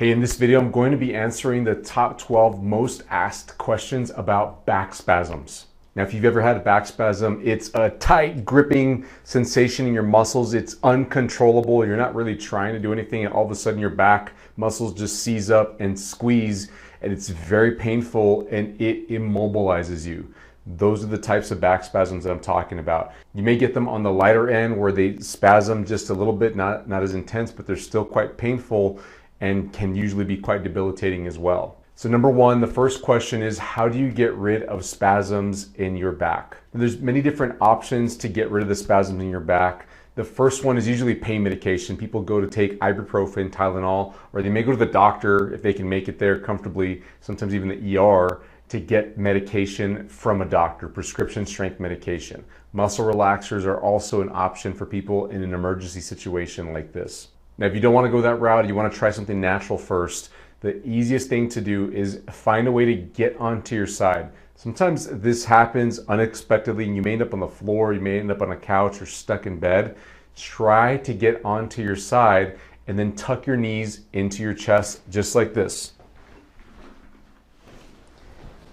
Hey, in this video, I'm going to be answering the top 12 most asked questions about back spasms. Now, if you've ever had a back spasm, it's a tight gripping sensation in your muscles. It's uncontrollable. You're not really trying to do anything, and all of a sudden your back muscles just seize up and squeeze, and it's very painful and it immobilizes you. Those are the types of back spasms that I'm talking about. You may get them on the lighter end where they spasm just a little bit, not as intense, but they're still quite painful and can usually be quite debilitating as well. So number one, the first question is, how do you get rid of spasms in your back? There's many different options to get rid of the spasms in your back. The first one is usually pain medication. People go to take Ibuprofen, Tylenol, or they may go to the doctor if they can make it there comfortably, sometimes even the ER, to get medication from a doctor, prescription strength medication. Muscle relaxers are also an option for people in an emergency situation like this. Now, if you don't want to go that route, you want to try something natural first, the easiest thing to do is find a way to get onto your side. Sometimes this happens unexpectedly and you may end up on the floor, you may end up on a couch or stuck in bed. Try to get onto your side and then tuck your knees into your chest just like this.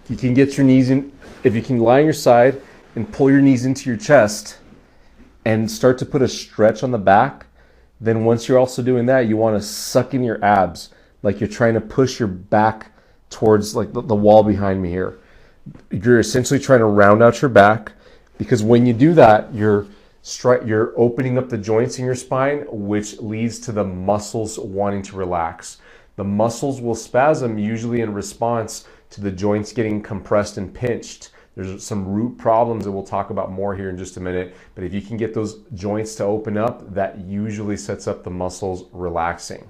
You can get your knees in, if you can lie on your side and pull your knees into your chest and start to put a stretch on the back. Then once you're also doing that, you want to suck in your abs like you're trying to push your back towards like the wall behind me here. You're essentially trying to round out your back, because when you do that, you're opening up the joints in your spine, which leads to the muscles wanting to relax. The muscles will spasm usually in response to the joints getting compressed and pinched. There's some root problems that we'll talk about more here in just a minute, but if you can get those joints to open up, that usually sets up the muscles relaxing.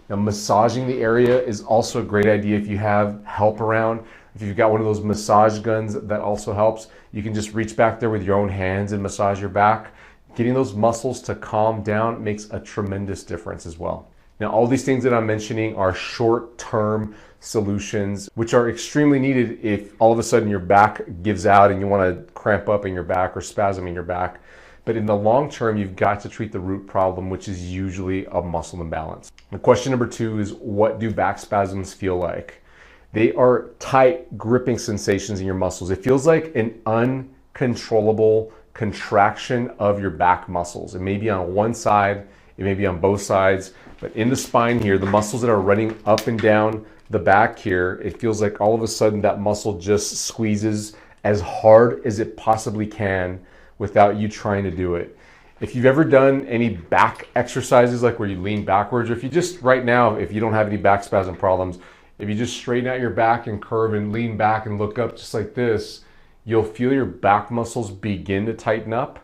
Now, massaging the area is also a great idea if you have help around. If you've got one of those massage guns, that also helps. You can just reach back there with your own hands and massage your back. Getting those muscles to calm down makes a tremendous difference as well. Now, all these things that I'm mentioning are short-term solutions, which are extremely needed if all of a sudden your back gives out and you want to cramp up in your back or spasm in your back. But in the long term, you've got to treat the root problem, which is usually a muscle imbalance. The question number two is, what do back spasms feel like? They are tight, gripping sensations in your muscles. It feels like an uncontrollable contraction of your back muscles. It may be on one side, it may be on both sides, but in the spine here, the muscles that are running up and down the back here, it feels like all of a sudden that muscle just squeezes as hard as it possibly can without you trying to do it. If you've ever done any back exercises, like where you lean backwards, or if you just right now, if you don't have any back spasm problems, if you just straighten out your back and curve and lean back and look up just like this, you'll feel your back muscles begin to tighten up.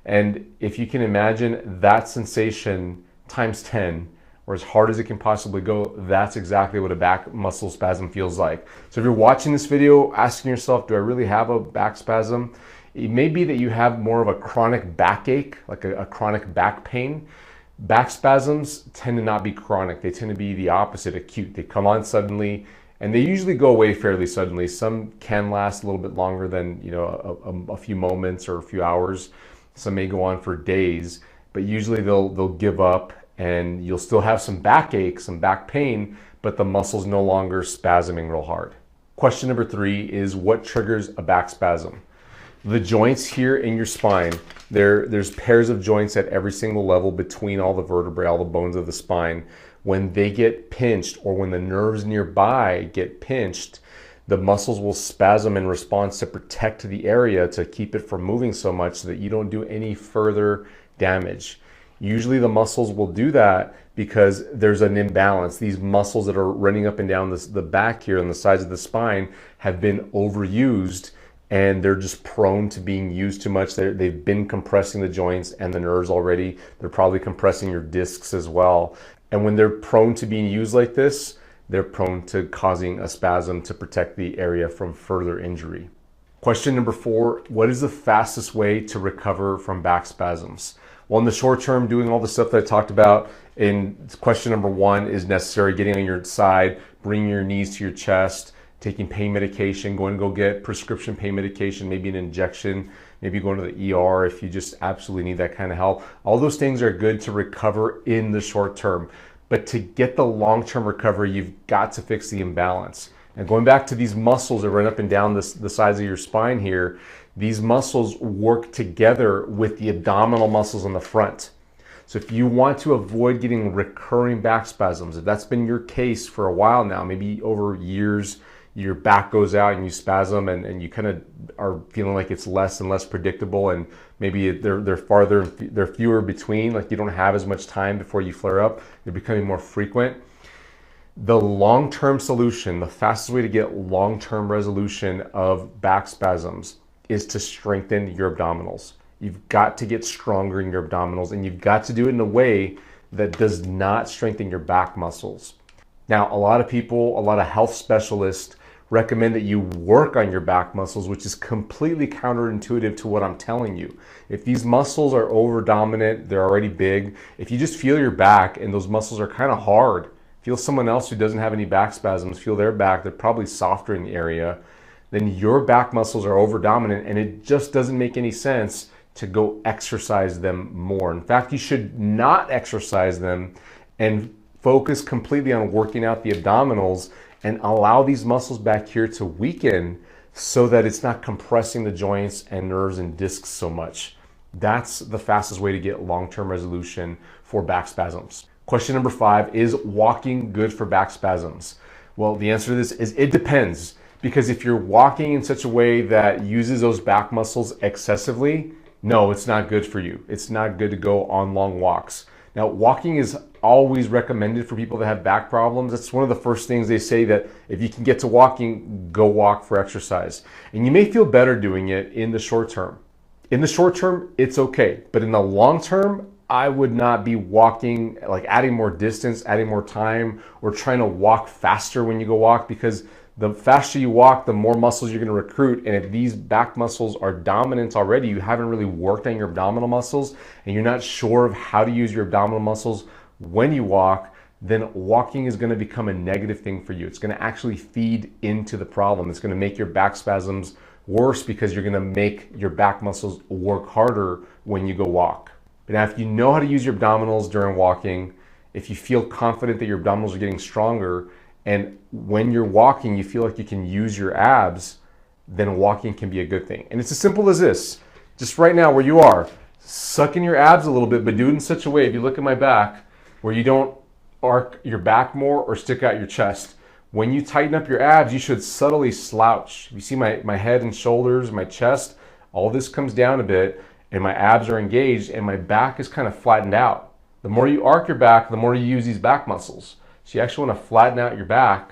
And if you can imagine that sensation times 10, or as hard as it can possibly go, that's exactly what a back muscle spasm feels like. So if you're watching this video, asking yourself, do I really have a back spasm? It may be that you have more of a chronic backache, like a chronic back pain. Back spasms tend to not be chronic. They tend to be the opposite, acute. They come on suddenly, and they usually go away fairly suddenly. Some can last a little bit longer than a few moments or a few hours. Some may go on for days, but usually they'll give up, and you'll still have some backache, some back pain, but the muscle's no longer spasming real hard. Question number three is, what triggers a back spasm? The joints here in your spine, there's pairs of joints at every single level between all the vertebrae, all the bones of the spine. When they get pinched, or when the nerves nearby get pinched, the muscles will spasm in response to protect the area, to keep it from moving so much so that you don't do any further damage. Usually the muscles will do that because there's an imbalance. These muscles that are running up and down the back here on the sides of the spine have been overused, and they're just prone to being used too much. They've been compressing the joints and the nerves already. They're probably compressing your discs as well. And when they're prone to being used like this, they're prone to causing a spasm to protect the area from further injury. Question number four, what is the fastest way to recover from back spasms? Well, in the short term, doing all the stuff that I talked about in question number one is necessary. Getting on your side, bringing your knees to your chest, taking pain medication, going to go get prescription pain medication, maybe an injection, maybe going to the ER if you just absolutely need that kind of help. All those things are good to recover in the short term. But to get the long-term recovery, you've got to fix the imbalance. And going back to these muscles that run up and down the sides of your spine here, these muscles work together with the abdominal muscles on the front. So if you want to avoid getting recurring back spasms, if that's been your case for a while now, maybe over years, your back goes out and you spasm and you kind of are feeling like it's less and less predictable, and maybe they're fewer between, like you don't have as much time before you flare up, they're becoming more frequent. The long-term solution, the fastest way to get long-term resolution of back spasms is to strengthen your abdominals. You've got to get stronger in your abdominals, and you've got to do it in a way that does not strengthen your back muscles. Now, a lot of people, a lot of health specialists recommend that you work on your back muscles, which is completely counterintuitive to what I'm telling you. If these muscles are over dominant, they're already big. If you just feel your back and those muscles are kind of hard, feel someone else who doesn't have any back spasms, feel their back, they're probably softer in the area, then your back muscles are over dominant, and it just doesn't make any sense to go exercise them more. In fact, you should not exercise them and focus completely on working out the abdominals and allow these muscles back here to weaken so that it's not compressing the joints and nerves and discs so much. That's the fastest way to get long-term resolution for back spasms. Question number 5, is walking good for back spasms? Well, the answer to this is it depends, because if you're walking in such a way that uses those back muscles excessively, no, it's not good for you. It's not good to go on long walks. Now, walking is always recommended for people that have back problems. That's one of the first things they say, that if you can get to walking, go walk for exercise. And you may feel better doing it in the short term. In the short term, it's okay. But in the long term, I would not be walking, like adding more distance, adding more time, or trying to walk faster when you go walk, because the faster you walk, the more muscles you're going to recruit. And if these back muscles are dominant already, you haven't really worked on your abdominal muscles, and you're not sure of how to use your abdominal muscles when you walk, then walking is going to become a negative thing for you. It's going to actually feed into the problem. It's going to make your back spasms worse, because you're going to make your back muscles work harder when you go walk. But now, if you know how to use your abdominals during walking, if you feel confident that your abdominals are getting stronger, and when you're walking, you feel like you can use your abs, then walking can be a good thing. And it's as simple as this. Just right now where you are, suck in your abs a little bit, but do it in such a way, if you look at my back, where you don't arc your back more or stick out your chest. When you tighten up your abs, you should subtly slouch. You see my head and shoulders, my chest, all this comes down a bit, and my abs are engaged, and my back is kind of flattened out. The more you arc your back, the more you use these back muscles. So you actually want to flatten out your back,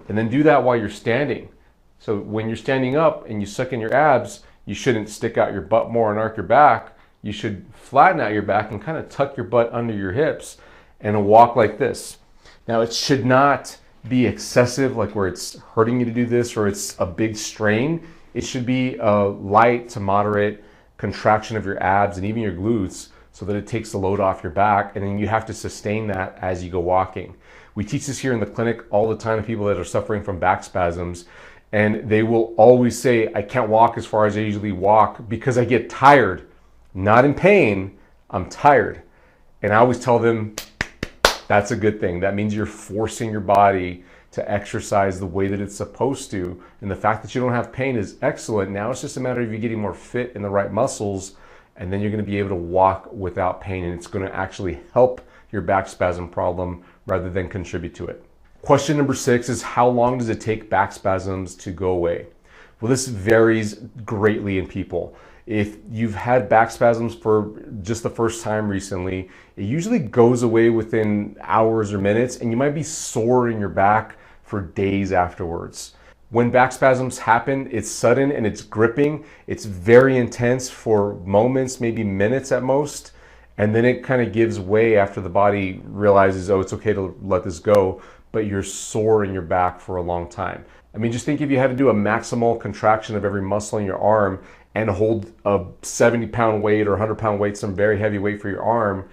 and then do that while you're standing. So when you're standing up and you suck in your abs, you shouldn't stick out your butt more and arc your back. You should flatten out your back and kind of tuck your butt under your hips and walk like this. Now, it should not be excessive, like where it's hurting you to do this or it's a big strain. It should be a light to moderate contraction of your abs and even your glutes, so that it takes the load off your back, and then you have to sustain that as you go walking. We teach this here in the clinic all the time to people that are suffering from back spasms, and they will always say, I can't walk as far as I usually walk because I get tired. Not in pain, I'm tired. And I always tell them, that's a good thing. That means you're forcing your body to exercise the way that it's supposed to. And the fact that you don't have pain is excellent. Now it's just a matter of you getting more fit in the right muscles, and then you're going to be able to walk without pain, and it's going to actually help your back spasm problem rather than contribute to it. Question number 6 is, how long does it take back spasms to go away? Well, this varies greatly in people. If you've had back spasms for just the first time recently, it usually goes away within hours or minutes, and you might be sore in your back for days afterwards. When back spasms happen, it's sudden and it's gripping. It's very intense for moments, maybe minutes at most, and then it kind of gives way after the body realizes, oh, it's okay to let this go, but you're sore in your back for a long time. I mean, just think if you had to do a maximal contraction of every muscle in your arm and hold a 70-pound weight or 100-pound weight, some very heavy weight for your arm,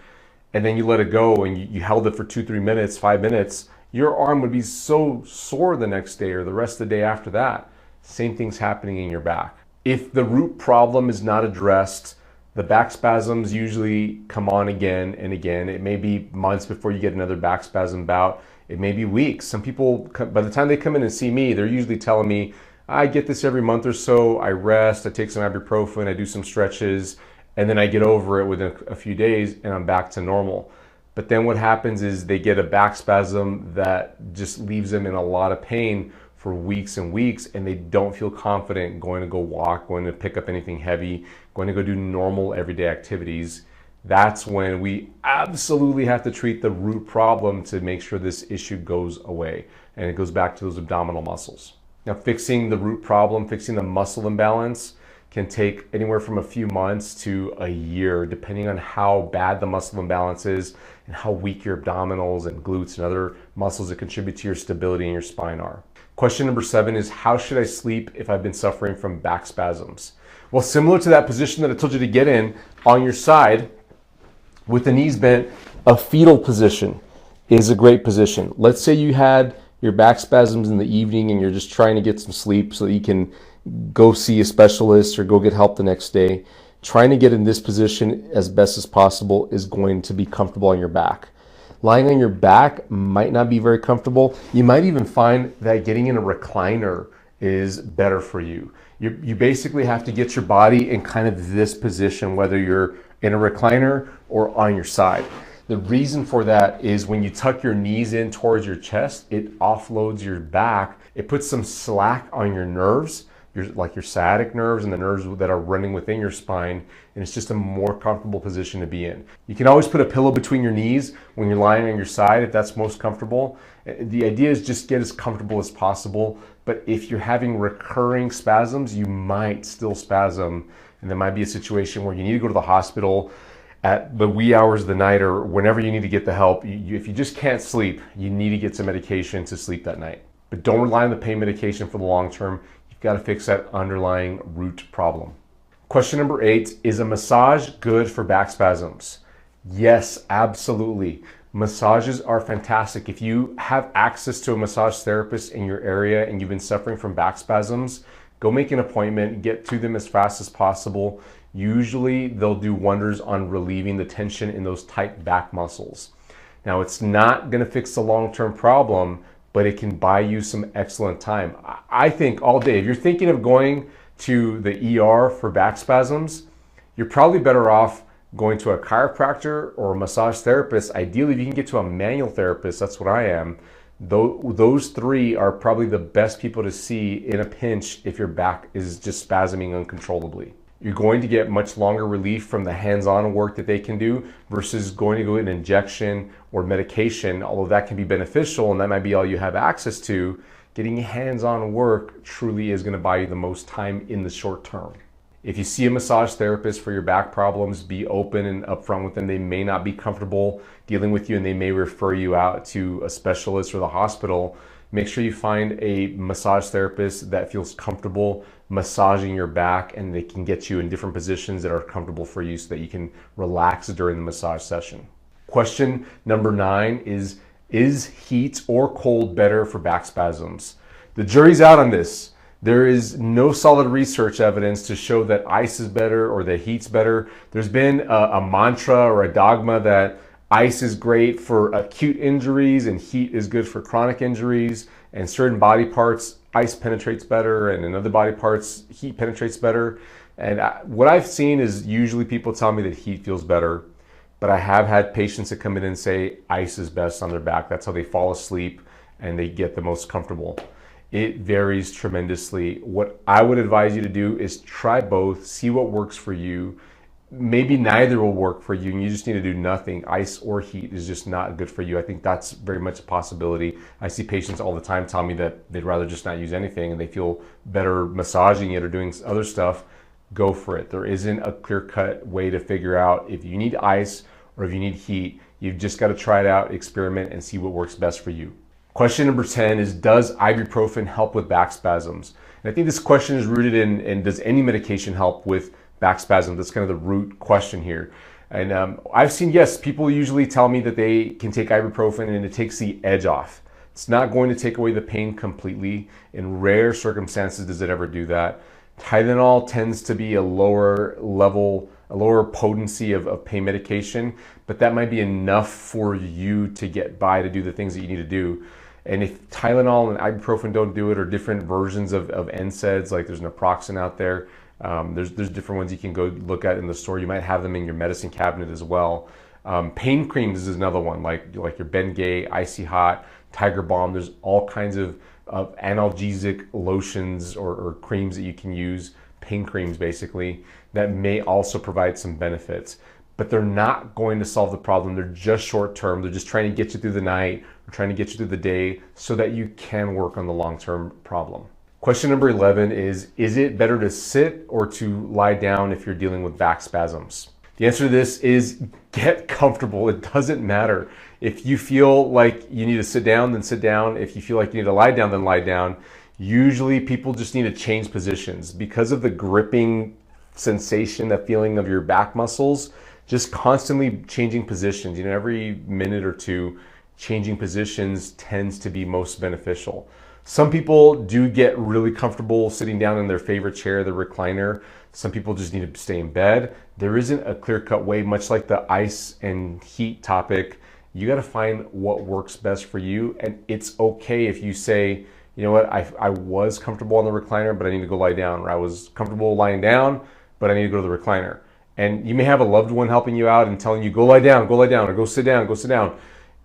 and then you let it go and you held it for 2-3 minutes, 5 minutes, your arm would be so sore the next day or the rest of the day after that. Same thing's happening in your back. If the root problem is not addressed, The back spasms usually come on again and again. It may be months before you get another back spasm bout. It may be weeks. Some people, by the time they come in and see me, they're usually telling me, I get this every month or so. I rest, I take some ibuprofen, I do some stretches, and then I get over it within a few days and I'm back to normal. But then what happens is they get a back spasm that just leaves them in a lot of pain for weeks and weeks, and they don't feel confident going to go walk, going to pick up anything heavy, going to go do normal everyday activities. That's when we absolutely have to treat the root problem to make sure this issue goes away. And it goes back to those abdominal muscles. Now, fixing the root problem, fixing the muscle imbalance can take anywhere from a few months to a year, depending on how bad the muscle imbalance is and how weak your abdominals and glutes and other muscles that contribute to your stability in your spine are. Question number 7 is, how should I sleep if I've been suffering from back spasms? Well, similar to that position that I told you to get in, on your side, with the knees bent, a fetal position is a great position. Let's say you had your back spasms in the evening and you're just trying to get some sleep so that you can go see a specialist or go get help the next day. Trying to get in this position as best as possible is going to be comfortable on your back. Lying on your back might not be very comfortable. You might even find that getting in a recliner is better for you. You basically have to get your body in kind of this position, whether you're in a recliner or on your side. The reason for that is when you tuck your knees in towards your chest, it offloads your back. It puts some slack on your nerves, like your sciatic nerves and the nerves that are running within your spine, and it's just a more comfortable position to be in. You can always put a pillow between your knees when you're lying on your side if that's most comfortable. The idea is just get as comfortable as possible, but if you're having recurring spasms, you might still spasm, and there might be a situation where you need to go to the hospital at the wee hours of the night or whenever you need to get the help. If you just can't sleep, you need to get some medication to sleep that night. But don't rely on the pain medication for the long term. You've got to fix that underlying root problem. Question number 8, is a massage good for back spasms? Yes, absolutely. Massages are fantastic. If you have access to a massage therapist in your area and you've been suffering from back spasms, go make an appointment, get to them as fast as possible. Usually they'll do wonders on relieving the tension in those tight back muscles. Now, it's not going to fix the long-term problem, but it can buy you some excellent time. I think all day, if you're thinking of going to the ER for back spasms, you're probably better off going to a chiropractor or a massage therapist. Ideally, if you can get to a manual therapist, that's what I am. Those 3 are probably the best people to see in a pinch if your back is just spasming uncontrollably. You're going to get much longer relief from the hands-on work that they can do versus going to go get an injection or medication. Although that can be beneficial and that might be all you have access to, getting hands-on work truly is going to buy you the most time in the short term. If you see a massage therapist for your back problems, be open and upfront with them. They may not be comfortable dealing with you and they may refer you out to a specialist or the hospital. Make sure you find a massage therapist that feels comfortable massaging your back and they can get you in different positions that are comfortable for you so that you can relax during the massage session. Question number 9 is heat or cold better for back spasms? The jury's out on this. There is no solid research evidence to show that ice is better or that heat's better. There's been a mantra or a dogma that ice is great for acute injuries and heat is good for chronic injuries, and certain body parts ice penetrates better and in other body parts heat penetrates better. And what I've seen is usually people tell me that heat feels better, but I have had patients that come in and say ice is best on their back. That's how they fall asleep and they get the most comfortable. It varies tremendously. What I would advise you to do is try both, see what works for you. Maybe neither will work for you and you just need to do nothing. Ice or heat is just not good for you. I think that's very much a possibility. I see patients all the time tell me that they'd rather just not use anything and they feel better massaging it or doing other stuff. Go for it. There isn't a clear-cut way to figure out if you need ice or if you need heat. You've just got to try it out, experiment, and see what works best for you. Question number 10 is, does ibuprofen help with back spasms? And I think this question is rooted in does any medication help with back spasms? That's kind of the root question here. And I've seen, yes, people usually tell me that they can take ibuprofen and it takes the edge off. It's not going to take away the pain completely. In rare circumstances does it ever do that. Tylenol tends to be a lower level a lower potency of pain medication, but that might be enough for you to get by to do the things that you need to do. And if Tylenol and ibuprofen don't do it, or different versions of NSAIDs, like there's naproxen out there, there's different ones you can go look at in the store. You might have them in your medicine cabinet as well. Pain creams is another one, like your Bengay, Icy Hot, Tiger Balm. There's all kinds of analgesic lotions or creams that you can use, pain creams basically, that may also provide some benefits. But they're not going to solve the problem. They're just short term. They're just trying to get you through the night or trying to get you through the day so that you can work on the long-term problem. Question number 11 is it better to sit or to lie down if you're dealing with back spasms? The answer to this is get comfortable. It doesn't matter. If you feel like you need to sit down, then sit down. If you feel like you need to lie down, then lie down. Usually people just need to change positions because of the gripping sensation, that feeling of your back muscles. Just constantly changing positions, every minute or two, changing positions tends to be most beneficial. Some people do get really comfortable sitting down in their favorite chair, the recliner. Some people just need to stay in bed. There isn't a clear-cut way, much like the ice and heat topic. You got to find what works best for you. And it's okay if you say, you know what, I was comfortable on the recliner, but I need to go lie down. Or I was comfortable lying down, but I need to go to the recliner. And you may have a loved one helping you out and telling you, go lie down, or go sit down.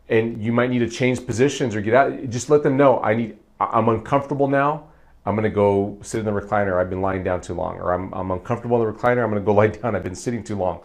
And you might need to change positions or get out. Just let them know, I'm uncomfortable now. I'm gonna go sit in the recliner. I've been lying down too long. Or I'm uncomfortable in the recliner. I'm gonna go lie down. I've been sitting too long.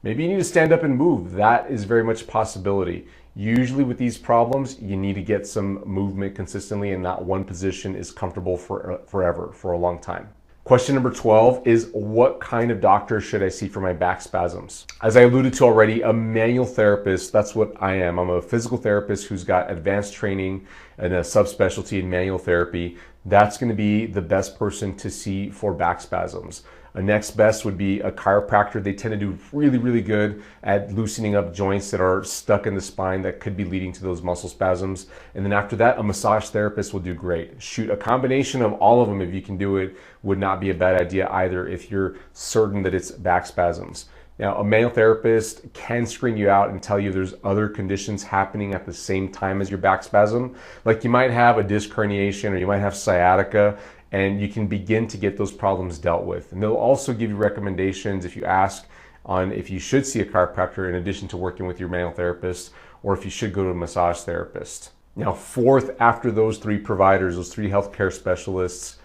Maybe you need to stand up and move. That is very much a possibility. Usually with these problems, you need to get some movement consistently, and not one position is comfortable forever, for a long time. Question number 12 is, what kind of doctor should I see for my back spasms? As I alluded to already, a manual therapist, that's what I am. I'm a physical therapist who's got advanced training and a subspecialty in manual therapy. That's going to be the best person to see for back spasms. A next best would be a chiropractor. They tend to do really, really good at loosening up joints that are stuck in the spine that could be leading to those muscle spasms. And then after that, a massage therapist will do great. Shoot, a combination of all of them, if you can do it, would not be a bad idea either if you're certain that it's back spasms. Now, a manual therapist can screen you out and tell you there's other conditions happening at the same time as your back spasm. Like you might have a disc herniation, or you might have sciatica, and you can begin to get those problems dealt with. And they'll also give you recommendations if you ask on if you should see a chiropractor in addition to working with your manual therapist, or if you should go to a massage therapist. Now, fourth, after those three providers, those three healthcare specialists,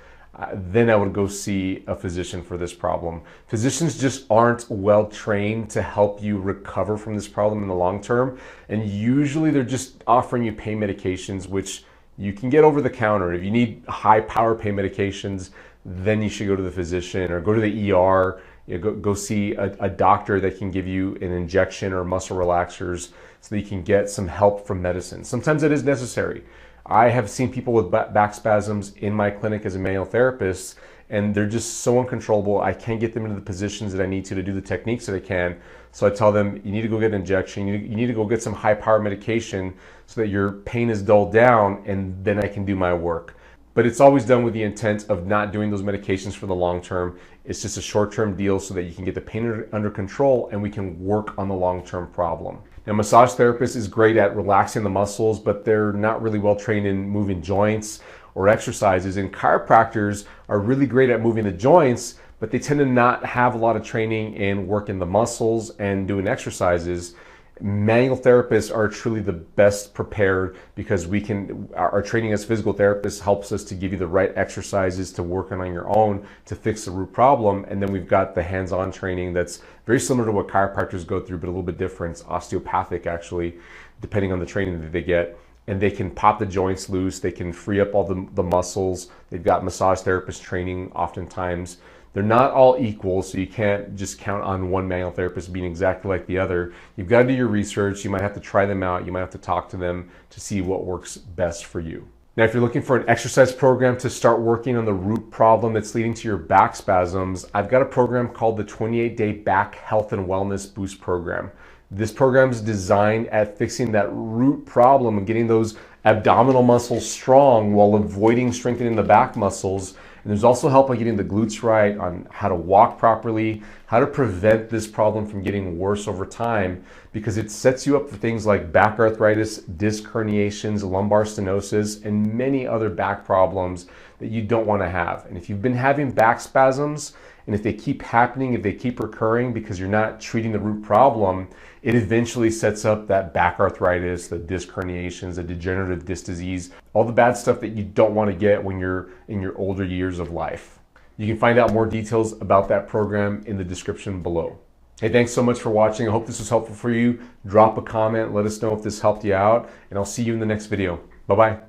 then I would go see a physician for this problem. Physicians just aren't well trained to help you recover from this problem in the long term. And usually they're just offering you pain medications, which you can get over the counter. If you need high power pain medications, then you should go to the physician or go to the ER. Go see a doctor that can give you an injection or muscle relaxers so that you can get some help from medicine. Sometimes it is necessary. I have seen people with back spasms in my clinic as a manual therapist, and they're just so uncontrollable. I can't get them into the positions that I need to do the techniques that I can. So I tell them, you need to go get an injection. You need to go get some high power medication so that your pain is dulled down, and then I can do my work. But it's always done with the intent of not doing those medications for the long term. It's just a short-term deal so that you can get the pain under control and we can work on the long-term problem. Now, massage therapist is great at relaxing the muscles, but they're not really well trained in moving joints or exercises. And chiropractors are really great at moving the joints, but they tend to not have a lot of training in working the muscles and doing exercises. Manual therapists are truly the best prepared because our training as physical therapists helps us to give you the right exercises to work on your own to fix the root problem. And then we've got the hands-on training that's very similar to what chiropractors go through, but a little bit different. It's osteopathic, actually, depending on the training that they get. And they can pop the joints loose. They can free up all the muscles. They've got massage therapist training oftentimes. They're not all equal, so you can't just count on one manual therapist being exactly like the other. You've got to do your research. You might have to try them out. You might have to talk to them to see what works best for you. Now, if you're looking for an exercise program to start working on the root problem that's leading to your back spasms, I've got a program called the 28-Day Back Health and Wellness Boost Program. This program is designed at fixing that root problem and getting those abdominal muscles strong while avoiding strengthening the back muscles. And there's also help on getting the glutes right, on how to walk properly, how to prevent this problem from getting worse over time, because it sets you up for things like back arthritis, disc herniations, lumbar stenosis, and many other back problems that you don't want to have. And if you've been having back spasms, and if they keep happening, if they keep recurring because you're not treating the root problem, it eventually sets up that back arthritis, the disc herniations, the degenerative disc disease, all the bad stuff that you don't want to get when you're in your older years of life. You can find out more details about that program in the description below. Hey, thanks so much for watching. I hope this was helpful for you. Drop a comment, let us know if this helped you out, and I'll see you in the next video. Bye-bye.